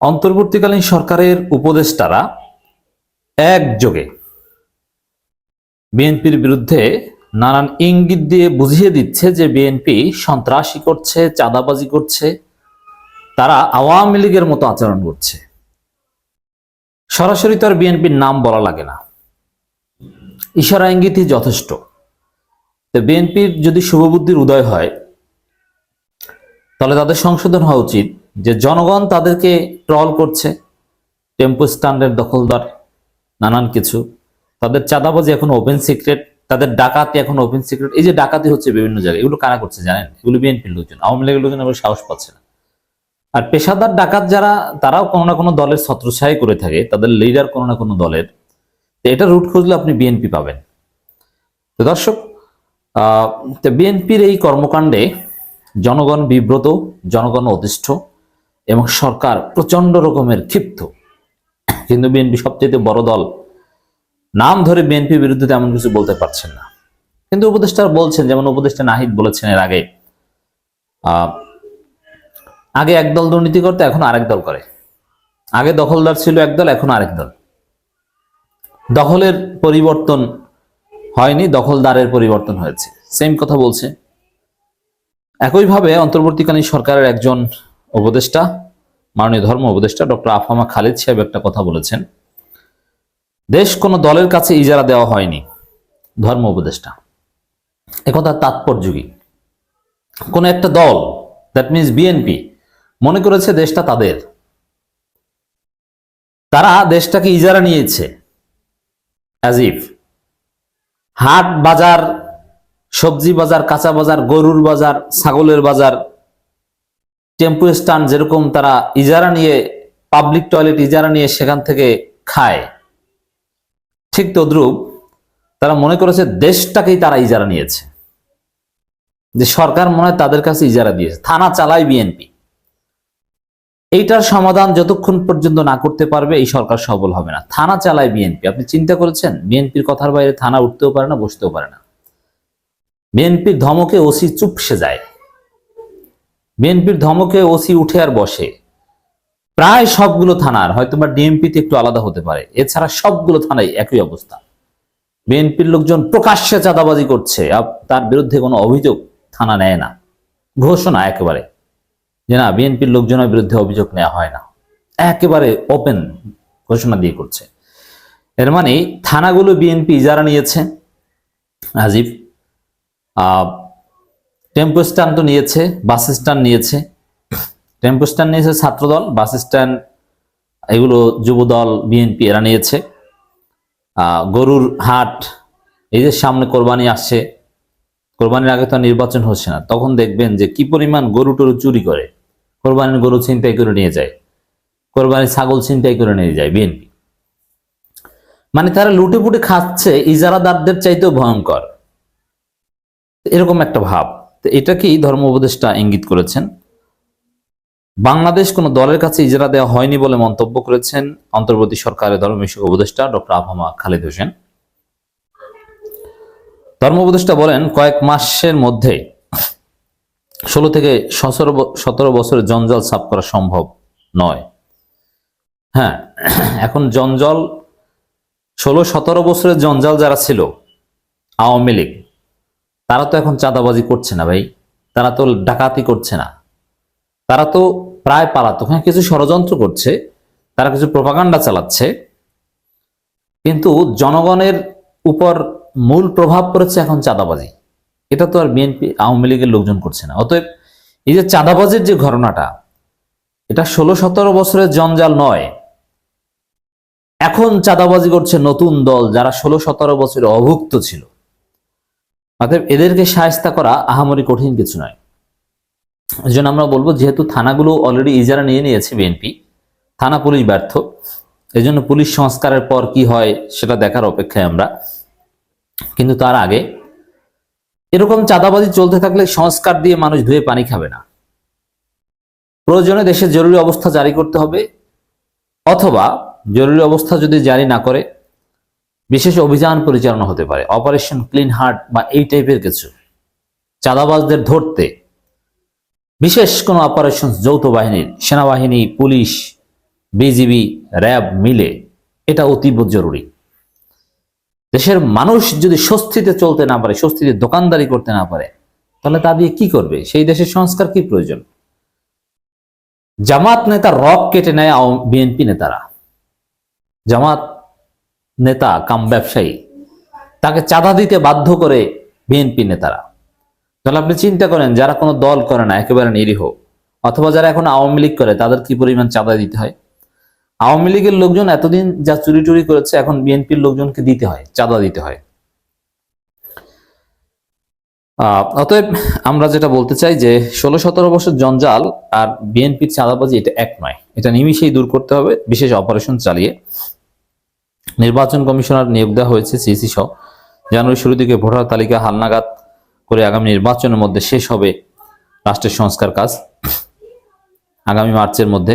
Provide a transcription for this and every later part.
অন্তর্বর্তীকালীন সরকারের উপদেষ্টারা একযোগে বিএনপির বিরুদ্ধে নানান ইঙ্গিত দিয়ে বুঝিয়ে দিচ্ছে যে বিএনপি সন্ত্রাসী করছে, চাঁদাবাজি করছে, তারা আওয়ামী লীগের মতো আচরণ করছে। সরাসরি তো আর বিএনপির নাম বলা লাগে না, ইশারা ইঙ্গিতই যথেষ্ট। তো বিএনপির যদি শুভবুদ্ধির উদয় হয় তাহলে তাদের সংশোধন হওয়া উচিত যে জনগণ তাদেরকে ট্রল করছে, টেম্পো স্ট্যান্ডের দখলদার, নানান কিছু, তাদের চাঁদাবাজি এখন ওপেন সিক্রেট, তাদের ডাকাতি এখন ওপেন সিক্রেট। এই যে ডাকাতি হচ্ছে বিভিন্ন জায়গায়, এগুলো কারা করছে জানেন? এগুলো বিএনপির লোকজন, আওয়ামী লীগের লোকজন আবার সাহস পাচ্ছে না। আর পেশাদার ডাকাত যারা, তারাও কোনো না কোনো দলের ছত্রছায়াই করে থাকে, তাদের লিডার কোনো না কোনো দলের। তো এটা রুট খুঁজলে আপনি বিএনপি পাবেন। তো দর্শক, বিএনপির এই কর্মকাণ্ডে জনগণ বিব্রত, জনগণ অতিষ্ঠ এবং সরকার প্রচন্ড রকমের ক্ষিপ্ত। কিন্তু বিএনপি সবচেয়ে বড় দল, নাম ধরে বিএনপির বিরুদ্ধে তেমন কিছু বলতে পারছেন না। কিন্তু উপদেষ্টারা বলছেন, যেমন উপদেষ্টা নাহিদ বলেছেন এর আগে, আগে একদল দুর্নীতি করতে, এখন আরেক দল করে। আগে দখলদার ছিল একদল, এখন আরেক দল। দখলের পরিবর্তন হয়নি, দখলদারের পরিবর্তন হয়েছে। সেম কথা বলছে। একইভাবে অন্তর্বর্তীকালীন সরকারের একজন উপদেষ্টা, মাননীয় ধর্ম উপদেষ্টা ডক্টর আফামা খালিদ সাহেব একটা কথা বলেছেন, দেশ কোনো দলের কাছে ইজারা দেওয়া হয়নি। ধর্ম উপদেষ্টা একথার তাৎপর্য কি? কোন একটা দল, দ্যাট মিনস বিএনপি, মনে করেছে দেশটা তাদের, তারা দেশটাকে ইজারা নিয়েছে। অ্যাজ ইফ হাট বাজার, সবজি বাজার, কাঁচা বাজার, গরুর বাজার, ছাগলের বাজার, টেম্পো স্ট্যান্ড যেরকম তারা ইজারা নিয়ে, পাবলিক টয়লেট ইজারা নিয়ে সেখান থেকে খায়, ঠিক তদ্রুপ তারা মনে করেছে দেশটাকেই তারা ইজারা নিয়েছে, যে সরকার মনে হয় তাদের কাছে ইজারা দিয়েছে, থানা চালায় বিএনপি। এইটার সমাধান যতক্ষণ পর্যন্ত না করতে পারবে এই সরকার সফল হবে না। থানা চালায় বিএনপি। আপনি চিন্তা করেছেন, বিএনপির কথার বাইরে থানা উঠতেও পারে না, বসতেও পারে না। বিএনপির ধমকে ওসি চুপসে যায়, বিএনপির ধমকে ওসি উঠে আর বসে। প্রায় সবগুলো থানার, হয়তো বা ডিএমপিতে একটু আলাদা হতে পারে, এছাড়া সবগুলো থানায় একই অবস্থা। বিএনপির লোকজন প্রকাশ্যে চাঁদাবাজি করছে, তার বিরুদ্ধে কোনো অভিযোগ থানা নেয় না, ঘোষণা একেবারে যে না, বিএনপির লোকজনের বিরুদ্ধে অভিযোগ নেওয়া হয় না, একেবারে ওপেন ঘোষণা দিয়ে করছে। এর মানে থানাগুলো বিএনপি ইজারা নিয়েছে। আজিব টেম্পো স্ট্যান্ড তো নিয়েছে, বাস স্ট্যান্ড নিয়েছে। টেম্পো স্ট্যান্ড নিয়েছে ছাত্রদল, বাস স্ট্যান্ড এগুলো যুবদল, বিএনপি এরা নিয়েছে। গরুর হাট, এই যে সামনে কোরবানি আসছে, কোরবানির আগে তো নির্বাচন হচ্ছে না, তখন দেখবেন যে কি পরিমাণ গরু টরু চুরি করে, কোরবানির গরু ছিনতাই করে নিয়ে যায়, কোরবানির ছাগল ছিনতাই করে নিয়ে যায় বিএনপি। মানে তারা লুটে পুটে খাচ্ছে, ইজারাদারদের চাইতেও ভয়ঙ্কর, এরকম একটা ভাব। তো এটাকেই ধর্ম উপদেষ্টা ইঙ্গিত করেছেন। বাংলাদেশ কোনো দলের কাছে ইজারা দেওয়া হয়নি বলে মন্তব্য করেছেন অন্তর্বর্তী সরকারের ধর্ম বিষয়ক উপদেষ্টা ডক্টর আফামা খালিদ হোসেন। ধর্ম উপদেষ্টা বলেন, কয়েক মাসের মধ্যে 16 থেকে 17 বছরের জঞ্জাল সাফ করা সম্ভব নয়। হ্যাঁ, এখন জঞ্জাল 16-17 বছরের জঞ্জাল যারা ছিল আওয়ামী লীগ, তারা তো এখন চাঁদাবাজি করছে না ভাই, তারা তো ডাকাতি করছে না, তারা তো প্রায় পালাতক। হ্যাঁ, কিছু ষড়যন্ত্র করছে, তারা কিছু প্রপাগান্ডা চালাচ্ছে, কিন্তু জনগণের উপর মূল প্রভাব পড়েছে এখন চাঁদাবাজি। এটা তো আর বিএনপি আওয়ামী লীগের লোকজন করছে না। অতএব এই যে চাঁদাবাজির যে ঘটনাটা, এটা 16-17 বছরের জঞ্জাল নয়। এখন চাঁদাবাজি করছে নতুন দল, যারা 16-17 বছরে অভুক্ত ছিল। অতএব এদেরকে শায়েস্তা করা আহামরি কঠিন কিছু নয়। এই জন্য আমরা বলবো, যেহেতু থানাগুলো অলরেডি ইজারা নিয়ে নিয়েছে বিএনপি, থানা পুলিশ ব্যর্থ, এই জন্য পুলিশ সংস্কারের পর কি হয় সেটা দেখার অপেক্ষায় আমরা। কিন্তু তার আগে এরকম চাঁদাবাজি চলতে থাকলে সংস্কার দিয়ে মানুষ ধুয়ে পানি খাবে না। প্রয়োজনে দেশে জরুরি অবস্থা জারি করতে হবে, অথবা জরুরি অবস্থা যদি জারি না করে বিশেষ অভিযান পরিচালনা হতে পারে, অপারেশন ক্লিন হার্ট বা এই টাইপের কিছু। চাঁদাবাজদের ধরতে বিশেষ কোনো অপারেশন যৌথ বাহিনীর, সেনাবাহিনী, পুলিশ, বিজিবি, র্যাব মিলে, এটা অতীব জরুরি। দেশের মানুষ যদি স্বস্তিতে চলতে না পারে, স্বস্তিতে দোকানদারি করতে না পারে, তাহলে তা দিয়ে কি করবে? সেই দেশের সংস্কার কি প্রয়োজন? জামাত নেতা রক কেটে নেয় বিএনপি নেতারা। জামাত নেতা কাম ব্যবসায়ী, তাকে চাঁদা দিতে বাধ্য করে বিএনপি নেতারা। তাহলে আপনি চিন্তা করেন, যারা কোনো দল করে না, একেবারে নিরীহ, অথবা যারা এখন আওয়ামী লীগ করে, তাদের কি পরিমাণ চাঁদা দিতে হয়। আওয়ামী লীগের লোকজন এতদিন যা চুরি টুরি করেছে, এখন বিএনপির লোকজনকে দিতে হয়, চাঁদা দিতে হয়। অতএব আমরা যেটা বলতে চাই যে 16-17 বছর জঞ্জাল আর বিএনপির চাঁদাবাজি, এটা এক নয়। এটা নিমিশেই দূর করতে হবে, বিশেষ অপারেশন চালিয়ে। নির্বাচন কমিশনার নিয়োগ দেওয়া হয়েছে, সিসি সহ। জানুয়ারি শুরুর দিকে ভোটার তালিকা হালনাগাদ করে আগামী নির্বাচনের মধ্যে শেষ হবে রাষ্ট্রের সংস্কার কাজ। আগামী মার্চের মধ্যে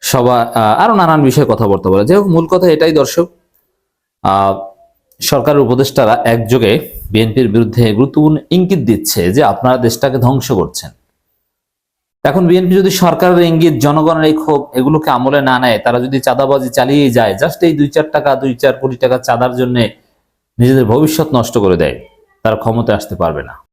সবাই আরো নানান বিষয়ে কথাবার্তা বলে। যাই হোক, মূল কথা এটাই দর্শক, সরকারের উপদেষ্টারা একযোগে বিএনপির বিরুদ্ধে গুরুত্বপূর্ণ ইঙ্গিত দিচ্ছে যে আপনারা দেশটাকে ধ্বংস করছেন। এখন বিএনপি যদি সরকারের ইঙ্গিত, জনগণের এই ক্ষোভ, এগুলোকে আমলে না নেয়, তারা যদি চাঁদাবাজি চালিয়ে যায়, জাস্ট এই 2-4 কোটি টাকা চাঁদার জন্য নিজেদের ভবিষ্যৎ নষ্ট করে দেয়, তারা ক্ষমতায় আসতে পারবে না।